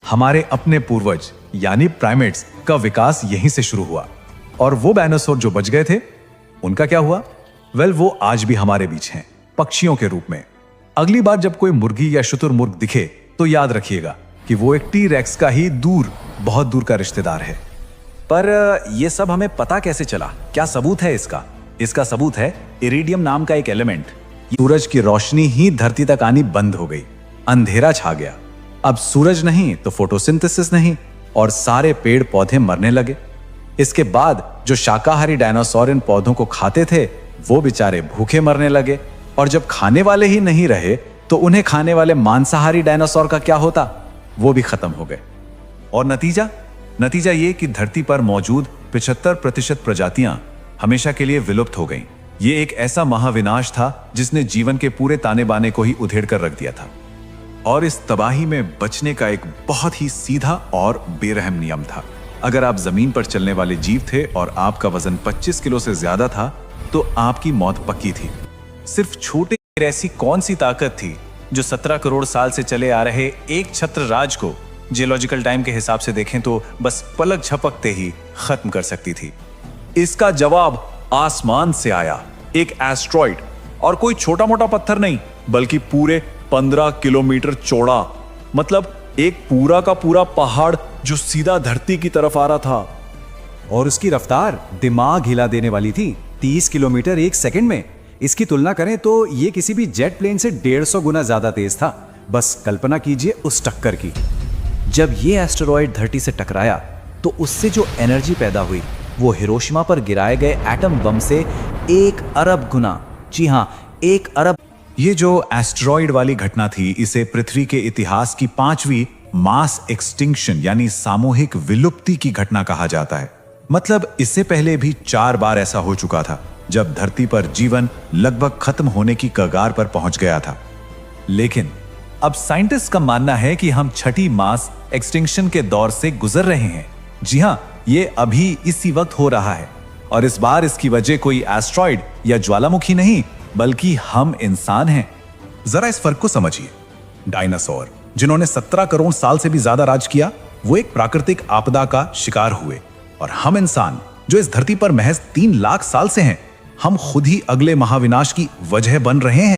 हमारे अपने पूर्वज यानी प्राइमेट्स का विकास यहीं से शुरू हुआ। और वो डायनासोर जो बच गए थे, उनका क्या हुआ? वो आज भी हमारे बीच हैं, पक्षियों के रूप में। अगली बार जब कोई मुर्गी या शुतुरमुर्ग दिखे तो याद रखिएगा कि वो एक टी रेक्स का ही बहुत दूर का रिश्तेदार है। पर ये सब हमें पता कैसे चला? क्या सबूत है इसका? इसका सबूत है इरिडियम नाम का एक एलिमेंट। सूरज की रोशनी ही धरती तक आनी बंद हो गई, अंधेरा छा गया। अब सूरज नहीं तो फोटोसिंथेसिस नहीं, और सारे पेड़ पौधे मरने लगे। इसके बाद जो शाकाहारी डायनासोर इन पौधों को खाते थे, वो बेचारे भूखे मरने लगे। और जब खाने वाले ही नहीं रहे तो उन्हें खाने वाले मांसाहारी डायनासोर का क्या होता? वो भी खत्म हो गए। और नतीजा ये कि धरती पर मौजूद 75% प्रजातियां हमेशा के लिए विलुप्त हो गईं। ये एक ऐसा महाविनाश था जिसने जीवन के पूरे ताने बाने को ही उधेड़ कर रख दिया था। और इस तबाही में बचने का एक बहुत ही सीधा और बेरहम नियम था। अगर आप जमीन पर चलने वाले जीव थे और आपका वजन 25 किलो से ज्यादा था तो आपकी मौत पक्की थी। सिर्फ छोटे ऐसी कौन सी ताकत थी जो 17 करोड़ साल से चले आ रहे एक छत्र राज को जियोलॉजिकल टाइम के हिसाब से देखें तो बस पलक झपकते ही खत्म कर सकती थी? इसका जवाब आसमान से आया, एक एस्ट्रॉइड। और कोई छोटा मोटा पत्थर नहीं, बल्कि पूरे 15 किलोमीटर चौड़ा, मतलब एक पूरा का पूरा पहाड़ जो सीधा धरती की तरफ आ रहा था। और उसकी रफ्तार दिमाग हिला देने वाली थी, 30 किलोमीटर एक सेकंड में। इसकी तुलना करें तो ये किसी भी जेट प्लेन से 150 गुना ज्यादा तेज था। बस कल्पना कीजिए उस टक्कर की। जब ये एस्टेरॉयड धरती से टकराया तो उससे जो एनर्जी पैदा हुई वो हिरोशिमा पर गिराए गए एटम बम से 1 अरब गुना, जी हां 1 अरब। ये जो एस्टेरॉयड वाली घटना थी, इसे पृथ्वी के इतिहास की 5वीं मास एक्सटिंक्शन यानी सामूहिक विलुप्ति की घटना कहा जाता है। मतलब इससे पहले भी 4 बार ऐसा हो चुका था जब धरती पर जीवन लगभग खत्म होने की कगार पर पहुंच गया था। लेकिन अब साइंटिस्ट का मानना है कि हम 6ठी मास एक्सटिंक्शन के दौर से गुजर रहे हैं। जी हां, ये अभी इसी वक्त हो रहा है। और इस बार इसकी वजह कोई एस्ट्रॉइड या ज्वालामुखी नहीं, बल्कि हम इंसान हैं। जरा इस फर्क को समझिए। डायनासोर जिन्होंने 17 करोड़ साल से भी ज्यादा राज किया, वो एक प्राकृतिक आपदा का शिकार हुए। और हम इंसान जो इस धरती पर महज 3 लाख साल से हैं, हम खुद ही अगले महाविनाश की वजह बन रहे हैं।